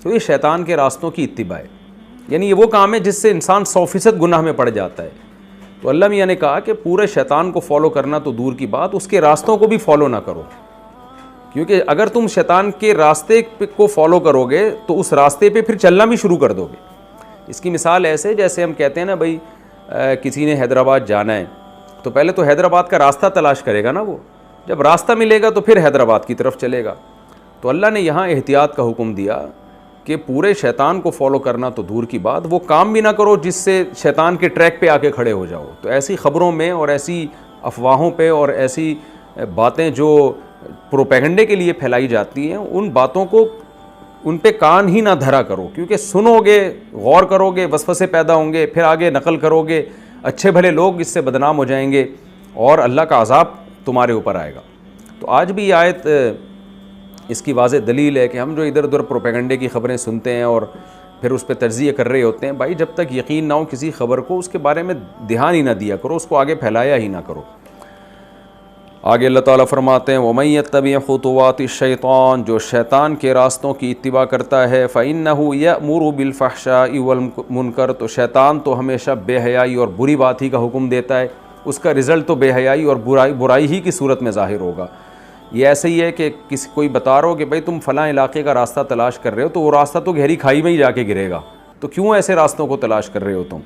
تو یہ شیطان کے راستوں کی اتباع ہے، یعنی یہ وہ کام ہے جس سے انسان 100% گناہ میں پڑ جاتا ہے۔ تو اللہ میاں نے کہا کہ پورے شیطان کو فالو کرنا تو دور کی بات، اس کے راستوں کو بھی فالو نہ کرو، کیونکہ اگر تم شیطان کے راستے کو فالو کرو گے تو اس راستے پہ پھر چلنا بھی شروع کر دو گے۔ اس کی مثال ایسے جیسے ہم کہتے ہیں نا بھائی کسی نے حیدرآباد جانا ہے تو پہلے تو حیدرآباد کا راستہ تلاش کرے گا نا، وہ جب راستہ ملے گا تو پھر حیدرآباد کی طرف چلے گا۔ تو اللہ نے یہاں احتیاط کا حکم دیا کہ پورے شیطان کو فالو کرنا تو دور کی بات، وہ کام بھی نہ کرو جس سے شیطان کے ٹریک پہ آ کے کھڑے ہو جاؤ۔ تو ایسی خبروں میں اور ایسی افواہوں پہ اور ایسی باتیں جو پروپیگنڈے کے لیے پھیلائی جاتی ہیں، ان باتوں کو ان پہ کان ہی نہ دھرا کرو، کیونکہ سنو گے، غور کرو گے، وسوسے پیدا ہوں گے، پھر آگے نقل کرو گے، اچھے بھلے لوگ اس سے بدنام ہو جائیں گے اور اللہ کا عذاب تمہارے اوپر آئے گا۔ تو آج بھی یہ آیت اس کی واضح دلیل ہے کہ ہم جو ادھر ادھر پروپیگنڈے کی خبریں سنتے ہیں اور پھر اس پہ تجزیہ کر رہے ہوتے ہیں، بھائی جب تک یقین نہ ہو کسی خبر کو، اس کے بارے میں دھیان ہی نہ دیا کرو، اس کو آگے پھیلایا ہی نہ کرو۔ آگے اللہ تعالیٰ فرماتے ہیں وَمَن يَتَّبِعْ خُطُوَاتِ الشَّيْطَانِ، جو شیطان کے راستوں کی اتباع کرتا ہے فَإِنَّهُ يَأْمُرُ بِالْفَحْشَاءِ وَالْمُنکَرِ، تو شیطان تو ہمیشہ بے حیائی اور بری بات ہی کا حکم دیتا ہے، اس کا رزلٹ تو بے حیائی اور برائی ہی کی صورت میں ظاہر ہوگا۔ یہ ایسے ہی ہے کہ کوئی بتا رہا ہو کہ بھائی تم فلاں علاقے کا راستہ تلاش کر رہے ہو، تو وہ راستہ تو گہری کھائی میں ہی جا کے گرے گا، تو کیوں ایسے راستوں کو تلاش کر رہے ہو تم؟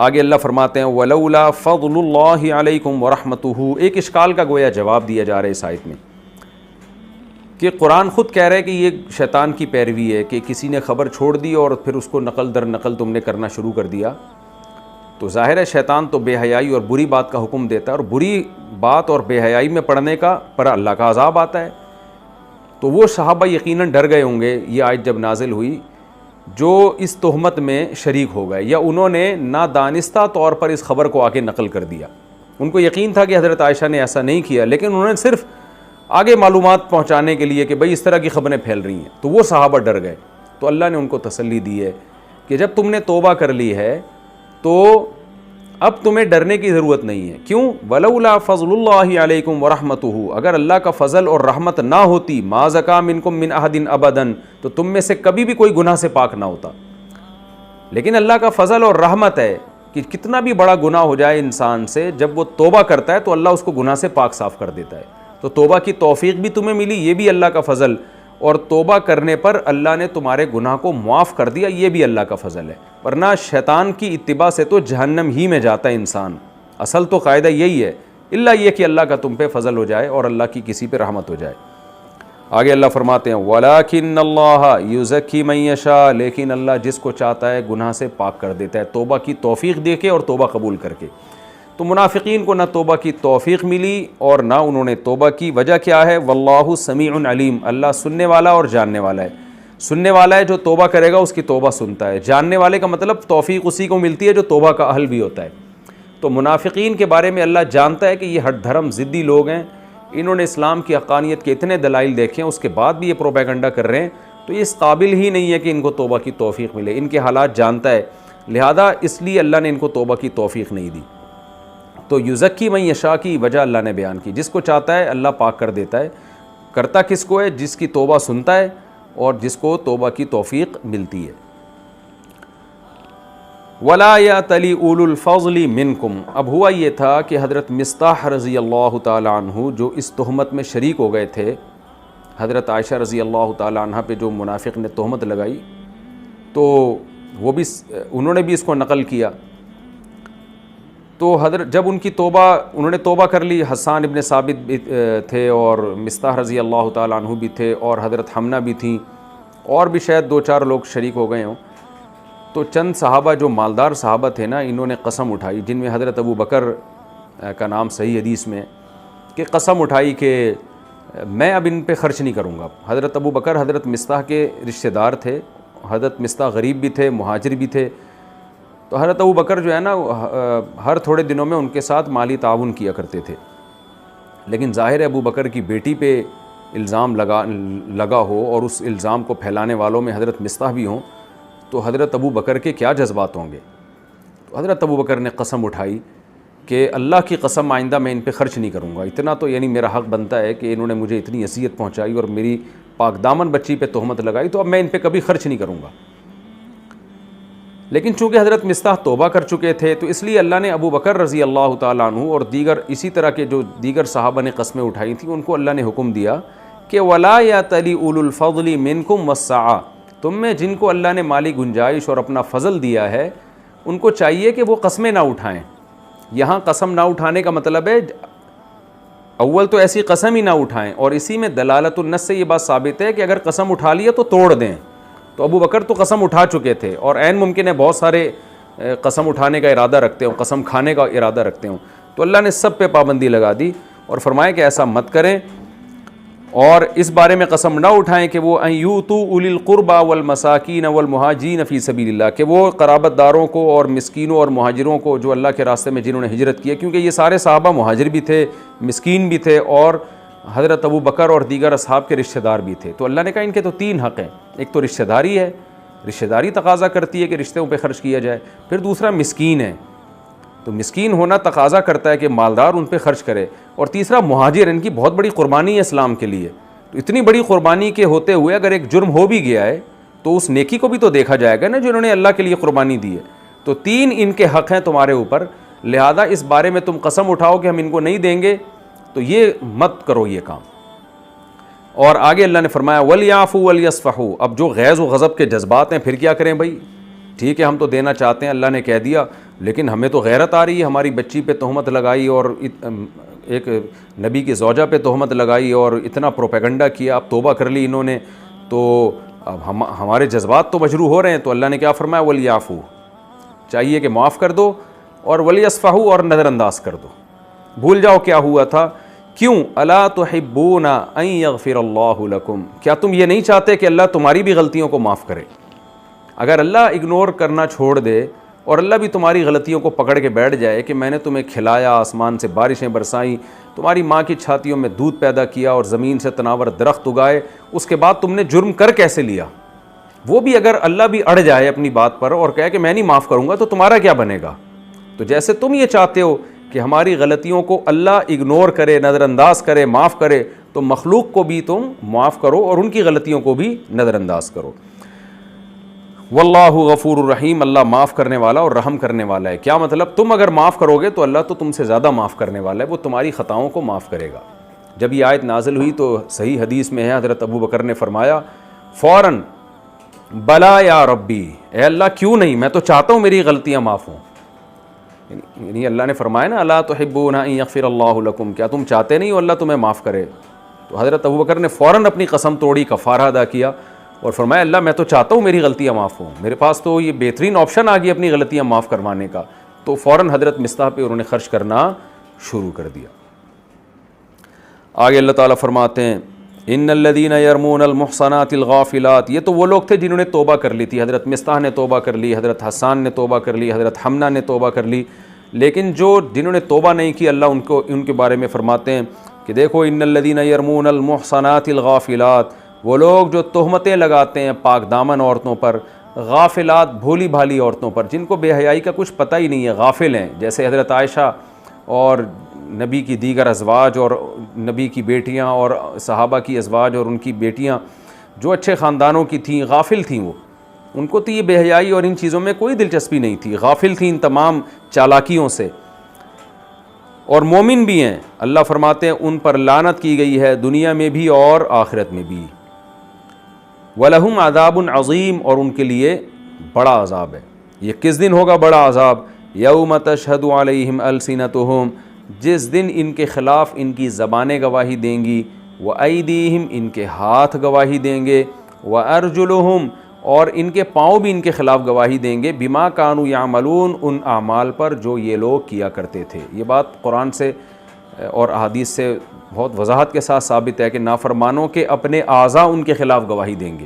آگے اللہ فرماتے ہیں وَلَوْلَا فَضْلُ اللَّهِ عَلَيْكُمْ وَرَحْمَتُهُ، ایک اشکال کا گویا جواب دیا جا رہا ہے اس آیت میں کہ قرآن خود کہہ رہا ہے کہ یہ شیطان کی پیروی ہے کہ کسی نے خبر چھوڑ دی اور پھر اس کو نقل در نقل تم نے کرنا شروع کر دیا۔ تو ظاہر ہے شیطان تو بے حیائی اور بری بات کا حکم دیتا ہے، اور بری بات اور بے حیائی میں پڑنے کا پر اللہ کا عذاب آتا ہے۔ تو وہ صحابہ یقیناً ڈر گئے ہوں گے یہ آیت جب نازل ہوئی جو اس تہمت میں شریک ہو گئے، یا انہوں نے نادانستہ طور پر اس خبر کو آگے نقل کر دیا۔ ان کو یقین تھا کہ حضرت عائشہ نے ایسا نہیں کیا، لیکن انہوں نے صرف آگے معلومات پہنچانے کے لیے کہ بھئی اس طرح کی خبریں پھیل رہی ہیں، تو وہ صحابہ ڈر گئے۔ تو اللہ نے ان کو تسلی دی ہے کہ جب تم نے توبہ کر لی ہے تو اب تمہیں ڈرنے کی ضرورت نہیں ہے۔ کیوں؟ وَلَوْلَا فَضْلُ اللَّهِ عَلَيْكُمْ وَرَحْمَتُهُ، اگر اللہ کا فضل اور رحمت نہ ہوتی مَا زَكَىٰ مِنكُم مِّنْ أَحَدٍ أَبَدًا، تو تم میں سے کبھی بھی کوئی گناہ سے پاک نہ ہوتا۔ لیکن اللہ کا فضل اور رحمت ہے کہ کتنا بھی بڑا گناہ ہو جائے انسان سے، جب وہ توبہ کرتا ہے تو اللہ اس کو گناہ سے پاک صاف کر دیتا ہے۔ تو توبہ کی توفیق بھی تمہیں ملی، یہ بھی اللہ کا فضل، اور توبہ کرنے پر اللہ نے تمہارے گناہ کو معاف کر دیا، یہ بھی اللہ کا فضل ہے۔ ورنہ شیطان کی اتباع سے تو جہنم ہی میں جاتا ہے انسان، اصل تو قاعدہ یہی ہے، الا یہ کہ اللہ کا تم پہ فضل ہو جائے اور اللہ کی کسی پہ رحمت ہو جائے۔ آگے اللہ فرماتے ہیں وَلَٰكِنَّ اللَّهَ يُزَكِّي مَن يَشَاءُ، لیکن اللہ جس کو چاہتا ہے گناہ سے پاک کر دیتا ہے، توبہ کی توفیق دے کے اور توبہ قبول کر کے۔ تو منافقین کو نہ توبہ کی توفیق ملی اور نہ انہوں نے توبہ کی، وجہ کیا ہے؟ واللہ سمیع علیم، اللہ سننے والا اور جاننے والا ہے۔ سننے والا ہے جو توبہ کرے گا اس کی توبہ سنتا ہے، جاننے والے کا مطلب توفیق اسی کو ملتی ہے جو توبہ کا اہل بھی ہوتا ہے۔ تو منافقین کے بارے میں اللہ جانتا ہے کہ یہ ہٹ دھرم ضدی لوگ ہیں، انہوں نے اسلام کی حقانیت کے اتنے دلائل دیکھے ہیں، اس کے بعد بھی یہ پروپیگنڈا کر رہے ہیں، تو یہ اس قابل ہی نہیں ہے کہ ان کو توبہ کی توفیق ملے، ان کے حالات جانتا ہے، لہذا اس لیے اللہ نے ان کو توبہ کی توفیق نہیں دی۔ تو یزکی من یشاء کی وجہ اللہ نے بیان کی، جس کو چاہتا ہے اللہ پاک کر دیتا ہے۔ کرتا کس کو ہے؟ جس کی توبہ سنتا ہے اور جس کو توبہ کی توفیق ملتی ہے۔ وَلَا يَأْتَلِ أُولُو الْفَضْلِ مِنْكُمْ، اب ہوا یہ تھا کہ حضرت مصطح رضی اللہ تعالی عنہ جو اس تہمت میں شریک ہو گئے تھے، حضرت عائشہ رضی اللہ تعالی عنہ پہ جو منافق نے تہمت لگائی، تو وہ بھی انہوں نے بھی اس کو نقل کیا۔ تو حضرت جب ان کی توبہ، انہوں نے توبہ کر لی، حسان ابن ثابت بھی تھے اور مصطح رضی اللہ تعالیٰ عنہ بھی تھے اور حضرت حمنہ بھی تھیں، اور بھی شاید 2-4 لوگ شریک ہو گئے ہوں۔ تو چند صحابہ جو مالدار صحابہ تھے نا، انہوں نے قسم اٹھائی، جن میں حضرت ابو بکر کا نام صحیح حدیث میں کہ قسم اٹھائی کہ میں اب ان پہ خرچ نہیں کروں گا۔ حضرت ابو بکر حضرت مصطح کے رشتہ دار تھے، حضرت مصطح غریب بھی تھے، مہاجر بھی تھے، تو حضرت ابو بکر جو ہے نا ہر تھوڑے دنوں میں ان کے ساتھ مالی تعاون کیا کرتے تھے۔ لیکن ظاہر ہے ابو بکر کی بیٹی پہ الزام لگا ہو اور اس الزام کو پھیلانے والوں میں حضرت مصطح بھی ہوں، تو حضرت ابو بکر کے کیا جذبات ہوں گے۔ تو حضرت ابو بکر نے قسم اٹھائی کہ اللہ کی قسم آئندہ میں ان پہ خرچ نہیں کروں گا، اتنا تو یعنی میرا حق بنتا ہے کہ انہوں نے مجھے اتنی اذیت پہنچائی اور میری پاک دامن بچی پہ تہمت لگائی، تو اب میں ان پہ کبھی خرچ نہیں کروں گا۔ لیکن چونکہ حضرت مصطح توبہ کر چکے تھے تو اس لیے اللہ نے ابو بکر رضی اللہ تعالیٰ عنہ اور دیگر اسی طرح کے جو دیگر صحابہ نے قسمیں اٹھائی تھیں ان کو اللہ نے حکم دیا کہ وَلَا يَأْتَلِ أُولُو الْفَضْلِ مِنْكُمْ وَالسَّعَةِ، تم میں جن کو اللہ نے مالی گنجائش اور اپنا فضل دیا ہے ان کو چاہیے کہ وہ قسمیں نہ اٹھائیں۔ یہاں قسم نہ اٹھانے کا مطلب ہے اول تو ایسی قسم ہی نہ اٹھائیں، اور اسی میں دلالت النص سے یہ بات ثابت ہے کہ اگر قسم اٹھا لیا تو توڑ دیں۔ تو ابو بکر تو قسم اٹھا چکے تھے اور عین ممکن ہے بہت سارے قسم اٹھانے کا ارادہ رکھتے ہوں، قسم کھانے کا ارادہ رکھتے ہوں، تو اللہ نے سب پہ پابندی لگا دی اور فرمایا کہ ایسا مت کریں، اور اس بارے میں قسم نہ اٹھائیں کہ وہ ان یؤتوا اولی القربى والمساکین والمہاجرین فی سبیل اللہ، کہ وہ قرابت داروں کو اور مسکینوں اور مہاجروں کو جو اللہ کے راستے میں جنہوں نے ہجرت کی ہے، کیونکہ یہ سارے صحابہ مہاجر بھی تھے، مسکین بھی تھے اور حضرت ابو بکر اور دیگر اصحاب کے رشتہ دار بھی تھے۔ تو اللہ نے کہا ان کے تو تین حق ہیں، ایک تو رشتہ داری ہے، رشتہ داری تقاضا کرتی ہے کہ رشتوں پہ خرچ کیا جائے، پھر دوسرا مسکین ہے، تو مسکین ہونا تقاضا کرتا ہے کہ مالدار ان پہ خرچ کرے، اور تیسرا مہاجر، ان کی بہت بڑی قربانی ہے اسلام کے لیے۔ تو اتنی بڑی قربانی کے ہوتے ہوئے اگر ایک جرم ہو بھی گیا ہے تو اس نیکی کو بھی تو دیکھا جائے گا نا جو انہوں نے اللہ کے لیے قربانی دی ہے۔ تو تین ان کے حق ہیں تمہارے اوپر، لہذا اس بارے میں تم قسم اٹھاؤ کہ ہم ان کو نہیں دیں گے تو یہ مت کرو یہ کام۔ اور آگے اللہ نے فرمایا وَلْيَعْفُوا وَلْيَصْفَحُوا، اب جو غیظ و غضب کے جذبات ہیں پھر کیا کریں بھائی؟ ٹھیک ہے ہم تو دینا چاہتے ہیں، اللہ نے کہہ دیا، لیکن ہمیں تو غیرت آ رہی ہے، ہماری بچی پہ تہمت لگائی اور ایک نبی کی زوجہ پہ تہمت لگائی اور اتنا پروپیگنڈا کیا، اب توبہ کر لی انہوں نے، تو اب ہمارے جذبات تو مجروح ہو رہے ہیں۔ تو اللہ نے کیا فرمایا وَلْيَعْفُوا، چاہیے کہ معاف کر دو، اور وَلْيَصْفَحُوا، اور نظر انداز کر دو، بھول جاؤ کیا ہوا تھا۔ کیوں؟ الا تحبون ان یغفر اللہ لکم، کیا تم یہ نہیں چاہتے کہ اللہ تمہاری بھی غلطیوں کو معاف کرے؟ اگر اللہ اگنور کرنا چھوڑ دے اور اللہ بھی تمہاری غلطیوں کو پکڑ کے بیٹھ جائے کہ میں نے تمہیں کھلایا، آسمان سے بارشیں برسائیں، تمہاری ماں کی چھاتیوں میں دودھ پیدا کیا اور زمین سے تناور درخت اگائے، اس کے بعد تم نے جرم کر کیسے لیا؟ وہ بھی اگر اللہ بھی اڑ جائے اپنی بات پر اور کہے کہ میں نہیں معاف کروں گا تو تمہارا کیا بنے گا؟ تو جیسے تم یہ چاہتے ہو کہ ہماری غلطیوں کو اللہ اگنور کرے، نظر انداز کرے، معاف کرے، تو مخلوق کو بھی تم معاف کرو اور ان کی غلطیوں کو بھی نظر انداز کرو۔ واللہ غفور الرحیم، اللہ معاف کرنے والا اور رحم کرنے والا ہے۔ کیا مطلب؟ تم اگر معاف کرو گے تو اللہ تو تم سے زیادہ معاف کرنے والا ہے، وہ تمہاری خطاؤں کو معاف کرے گا۔ جب یہ آیت نازل ہوئی تو صحیح حدیث میں ہے حضرت ابو بکر نے فرمایا فوراً بلا یا ربی، اے اللہ کیوں نہیں، میں تو چاہتا ہوں میری غلطیاں معاف ہوں۔ یعنی اللہ نے فرمایا نا الا تحبون ان یغفر اللہ لکم، کیا تم چاہتے نہیں ہو اللہ تمہیں معاف کرے؟ تو حضرت ابو بکر نے فوراً اپنی قسم توڑی، کفارہ ادا کیا اور فرمایا اللہ میں تو چاہتا ہوں میری غلطیاں معاف ہوں، میرے پاس تو یہ بہترین آپشن آ گئی اپنی غلطیاں معاف کروانے کا۔ تو فوراً حضرت مصطح پہ انہوں نے خرچ کرنا شروع کر دیا۔ آگے اللہ تعالیٰ فرماتے ہیں ان الذین یرمون المحصنات الغافلات، یہ تو وہ لوگ تھے جنہوں نے توبہ کر لی تھی، حضرت مصطح نے توبہ کر لی، حضرت حسان نے توبہ کر لی، حضرت حمنہ نے توبہ کر لی، لیکن جنہوں نے توبہ نہیں کی اللہ ان کے بارے میں فرماتے ہیں کہ دیکھو ان الذین یرمون المحصنات الغافلات، وہ لوگ جو تہمتیں لگاتے ہیں پاک دامن عورتوں پر، غافلات بھولی بھالی عورتوں پر، جن کو بے حیائی کا کچھ پتہ ہی نہیں ہے، غافل ہیں، جیسے حضرت عائشہ اور نبی کی دیگر ازواج اور نبی کی بیٹیاں اور صحابہ کی ازواج اور ان کی بیٹیاں جو اچھے خاندانوں کی تھیں، غافل تھیں، وہ ان کو تو یہ بے حیائی اور ان چیزوں میں کوئی دلچسپی نہیں تھی، غافل تھیں ان تمام چالاکیوں سے۔ اور مومن بھی ہیں، اللہ فرماتے ہیں ان پر لعنت کی گئی ہے دنیا میں بھی اور آخرت میں بھی، وَلَهُمْ عَذَابٌ عَظِيمٌ، اور ان کے لیے بڑا عذاب ہے۔ یہ کس دن ہوگا بڑا عذاب؟ یوم تشہد علیہم السنتہم، جس دن ان کے خلاف ان کی زبانیں گواہی دیں گی، وَأَيْدِيهِمْ، ان کے ہاتھ گواہی دیں گے، وَأَرْجُلُهُمْ، اور ان کے پاؤں بھی ان کے خلاف گواہی دیں گے، بِمَا كَانُوا يَعْمَلُونَ، ان اعمال پر جو یہ لوگ کیا کرتے تھے۔ یہ بات قرآن سے اور احادیث سے بہت وضاحت کے ساتھ ثابت ہے کہ نافرمانوں کے اپنے اعضاء ان کے خلاف گواہی دیں گے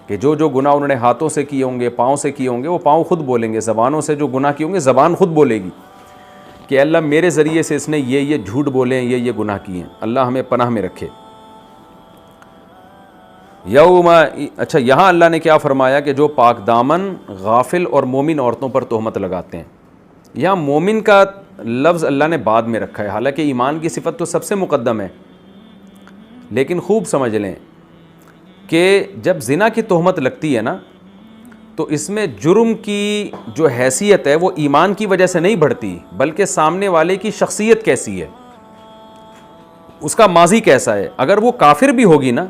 کہ جو گناہ انہوں نے ہاتھوں سے کیے ہوں گے، پاؤں سے کیے ہوں گے، وہ پاؤں خود بولیں گے، زبانوں سے جو گناہ کیے ہوں گے زبان خود بولے گی کہ اللہ میرے ذریعے سے اس نے یہ جھوٹ بولے ہیں، یہ گناہ کیے ہیں، اللہ ہمیں پناہ میں رکھے۔ اچھا یہاں اللہ نے کیا فرمایا کہ جو پاک دامن غافل اور مومن عورتوں پر تہمت لگاتے ہیں، یہاں مومن کا لفظ اللہ نے بعد میں رکھا ہے، حالانکہ ایمان کی صفت تو سب سے مقدم ہے، لیکن خوب سمجھ لیں کہ جب زنا کی تہمت لگتی ہے نا تو اس میں جرم کی جو حیثیت ہے وہ ایمان کی وجہ سے نہیں بڑھتی، بلکہ سامنے والے کی شخصیت کیسی ہے، اس کا ماضی کیسا ہے۔ اگر وہ کافر بھی ہوگی نا،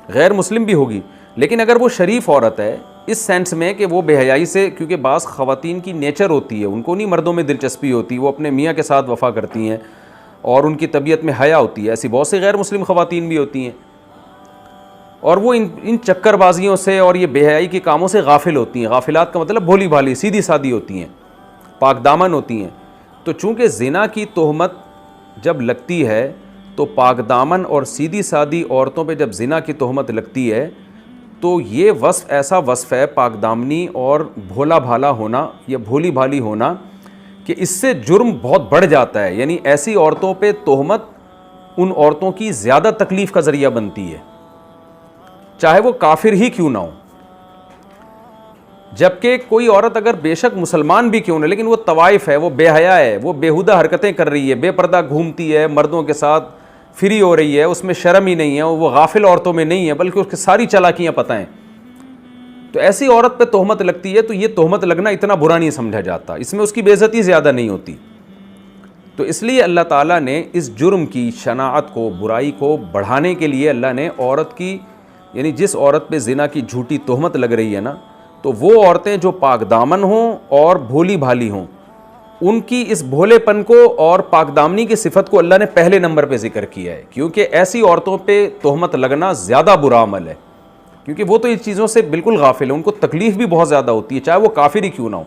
غیر مسلم بھی ہوگی، لیکن اگر وہ شریف عورت ہے اس سینس میں کہ وہ بے حیائی سے، کیونکہ بعض خواتین کی نیچر ہوتی ہے، ان کو نہیں مردوں میں دلچسپی ہوتی، وہ اپنے میاں کے ساتھ وفا کرتی ہیں اور ان کی طبیعت میں حیا ہوتی ہے، ایسی بہت سی غیر مسلم خواتین بھی ہوتی ہیں، اور وہ ان چکر بازیوں سے اور یہ بے حیائی کے کاموں سے غافل ہوتی ہیں۔ غافلات کا مطلب بھولی بھالی سیدھی سادی ہوتی ہیں، پاک دامن ہوتی ہیں۔ تو چونکہ زنا کی تہمت جب لگتی ہے تو پاک دامن اور سیدھی سادی عورتوں پہ جب زنا کی تہمت لگتی ہے تو یہ وصف ایسا وصف ہے پاک دامنی اور بھولا بھالا ہونا یا بھولی بھالی ہونا کہ اس سے جرم بہت بڑھ جاتا ہے، یعنی ایسی عورتوں پہ تہمت ان عورتوں کی زیادہ تکلیف کا ذریعہ بنتی ہے، چاہے وہ کافر ہی کیوں نہ ہو۔ جبکہ کوئی عورت اگر بے شک مسلمان بھی کیوں نہ، لیکن وہ طوائف ہے، وہ بے حیا ہے، وہ بیہودہ حرکتیں کر رہی ہے، بے پردہ گھومتی ہے، مردوں کے ساتھ فری ہو رہی ہے، اس میں شرم ہی نہیں ہے، وہ غافل عورتوں میں نہیں ہے بلکہ اس کی ساری چالاکیاں پتہ ہیں، تو ایسی عورت پہ تہمت لگتی ہے تو یہ تہمت لگنا اتنا برا نہیں سمجھا جاتا، اس میں اس کی بے عزتی زیادہ نہیں ہوتی۔ تو اس لیے اللہ تعالیٰ نے اس جرم کی شناعت کو، برائی کو بڑھانے کے لیے اللہ نے عورت کی، یعنی جس عورت پہ زنا کی جھوٹی تہمت لگ رہی ہے نا، تو وہ عورتیں جو پاک دامن ہوں اور بھولی بھالی ہوں، ان کی اس بھولے پن کو اور پاک دامنی کی صفت کو اللہ نے پہلے نمبر پہ ذکر کیا ہے، کیونکہ ایسی عورتوں پہ تہمت لگنا زیادہ برا عمل ہے، کیونکہ وہ تو اس چیزوں سے بالکل غافل ہیں، ان کو تکلیف بھی بہت زیادہ ہوتی ہے چاہے وہ کافر ہی کیوں نہ ہو۔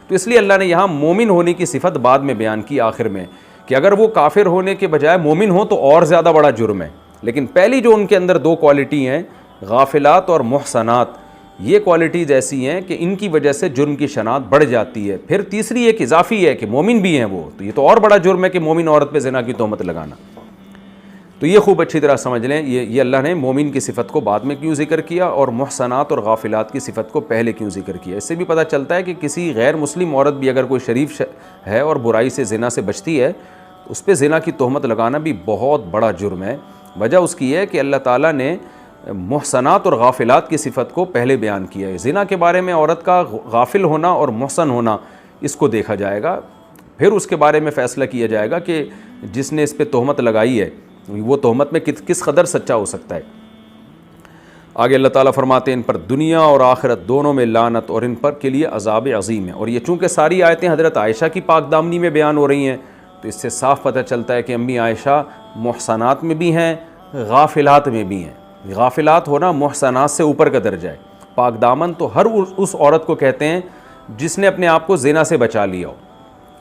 تو اس لیے اللہ نے یہاں مومن ہونے کی صفت بعد میں بیان کی آخر میں، کہ اگر وہ کافر ہونے کے بجائے مومن ہو تو اور زیادہ بڑا جرم ہے، لیکن پہلی جو ان کے اندر دو کوالٹی ہیں، غافلات اور محسنات، یہ کوالٹیز ایسی ہیں کہ ان کی وجہ سے جرم کی شناعت بڑھ جاتی ہے۔ پھر تیسری ایک اضافی ہے کہ مومن بھی ہیں وہ، تو یہ تو اور بڑا جرم ہے کہ مومن عورت پہ زنا کی تہمت لگانا۔ تو یہ خوب اچھی طرح سمجھ لیں، یہ اللہ نے مومن کی صفت کو بعد میں کیوں ذکر کیا اور محسنات اور غافلات کی صفت کو پہلے کیوں ذکر کیا۔ اس سے بھی پتہ چلتا ہے کہ کسی غیر مسلم عورت بھی اگر کوئی شریف ہے اور برائی سے زنا سے بچتی ہے، اس پہ زنا کی تہمت لگانا بھی بہت بڑا جرم ہے۔ وجہ اس کی ہے کہ اللہ تعالیٰ نے محسنات اور غافلات کی صفت کو پہلے بیان کیا ہے۔ زنا کے بارے میں عورت کا غافل ہونا اور محسن ہونا اس کو دیکھا جائے گا، پھر اس کے بارے میں فیصلہ کیا جائے گا کہ جس نے اس پہ تہمت لگائی ہے وہ تہمت میں کس قدر سچا ہو سکتا ہے۔ آگے اللہ تعالیٰ فرماتے ہیں ان پر دنیا اور آخرت دونوں میں لعنت اور ان پر کے لیے عذاب عظیم ہے۔ اور یہ چونکہ ساری آیتیں حضرت عائشہ کی پاک دامنی میں بیان ہو رہی ہیں تو اس سے صاف پتہ چلتا ہے کہ امی عائشہ محسنات میں بھی ہیں، غافلات میں بھی ہیں۔ غافلات ہونا محسنات سے اوپر کا درجہ ہے۔ پاک دامن تو ہر اس عورت کو کہتے ہیں جس نے اپنے آپ کو زنا سے بچا لیا ہو،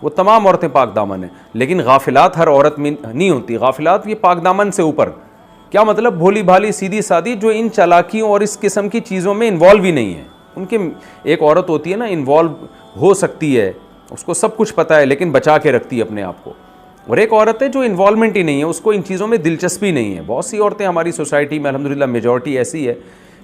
وہ تمام عورتیں پاک دامن ہیں، لیکن غافلات ہر عورت میں نہیں ہوتی، غافلات یہ پاک دامن سے اوپر۔ کیا مطلب؟ بھولی بھالی سیدھی سادی، جو ان چالاکیوں اور اس قسم کی چیزوں میں انوالو ہی نہیں ہے۔ ان کے ایک عورت ہوتی ہے نا انوالو ہو سکتی ہے، اس کو سب کچھ پتہ ہے لیکن بچا کے رکھتی ہے اپنے آپ کو، اور ایک عورت ہے جو انوالومنٹ ہی نہیں ہے، اس کو ان چیزوں میں دلچسپی نہیں ہے۔ بہت سی عورتیں ہماری سوسائٹی میں الحمدللہ میجورٹی ایسی ہے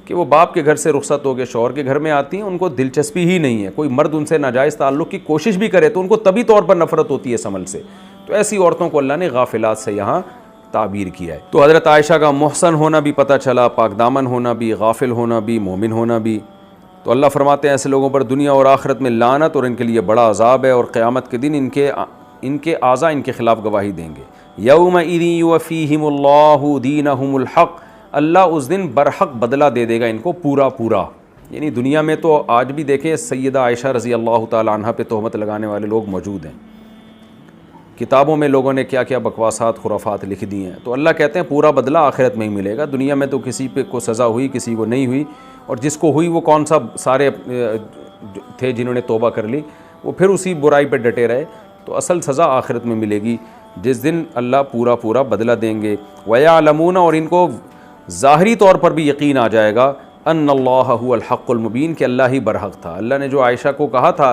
کہ وہ باپ کے گھر سے رخصت ہو کے شوہر کے گھر میں آتی ہیں، ان کو دلچسپی ہی نہیں ہے، کوئی مرد ان سے ناجائز تعلق کی کوشش بھی کرے تو ان کو طبی طور پر نفرت ہوتی ہے اس عمل سے۔ تو ایسی عورتوں کو اللہ نے غافلات سے یہاں تعبیر کیا ہے۔ تو حضرت عائشہ کا محسن ہونا بھی پتہ چلا، پاک دامن ہونا بھی، غافل ہونا بھی، مومن ہونا بھی۔ تو اللہ فرماتے ہیں ایسے لوگوں پر دنیا اور آخرت میں لعنت اور ان کے لیے بڑا عذاب ہے، اور قیامت کے دن ان کے اعضاء ان کے خلاف گواہی دیں گے۔ یومئذ یوفیہم اللہ دینہم الحق، اللہ اس دن برحق بدلہ دے دے گا ان کو پورا پورا۔ یعنی دنیا میں تو آج بھی دیکھیں سیدہ عائشہ رضی اللہ تعالی عنہ پہ تہمت لگانے والے لوگ موجود ہیں، کتابوں میں لوگوں نے کیا کیا بکواسات خرافات لکھ دی ہیں، تو اللہ کہتے ہیں پورا بدلہ آخرت میں ہی ملے گا۔ دنیا میں تو کسی پہ کو سزا ہوئی، کسی کو نہیں ہوئی، اور جس کو ہوئی وہ کون سا سارے تھے جنہوں نے توبہ کر لی، وہ پھر اسی برائی پہ ڈٹے رہے۔ تو اصل سزا آخرت میں ملے گی جس دن اللہ پورا پورا بدلہ دیں گے۔ وَيَعْلَمُونَ، اور ان کو ظاہری طور پر بھی یقین آ جائے گا، ان اللہ هو الحق المبین، کہ اللہ ہی برحق تھا۔ اللہ نے جو عائشہ کو کہا تھا،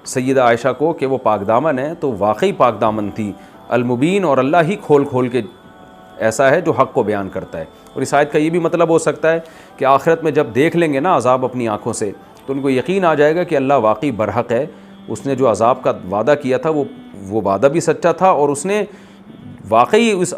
سیدہ عائشہ کو، کہ وہ پاک دامن ہے، تو واقعی پاک دامن تھی، المبین، اور اللہ ہی کھول کھول کے ایسا ہے جو حق کو بیان کرتا ہے۔ اور اس آیت کا یہ بھی مطلب ہو سکتا ہے کہ آخرت میں جب دیکھ لیں گے نا عذاب اپنی آنکھوں سے تو ان کو یقین آ جائے گا کہ اللہ واقعی برحق ہے، اس نے جو عذاب کا وعدہ کیا تھا وہ وعدہ بھی سچا تھا، اور اس نے واقعی اس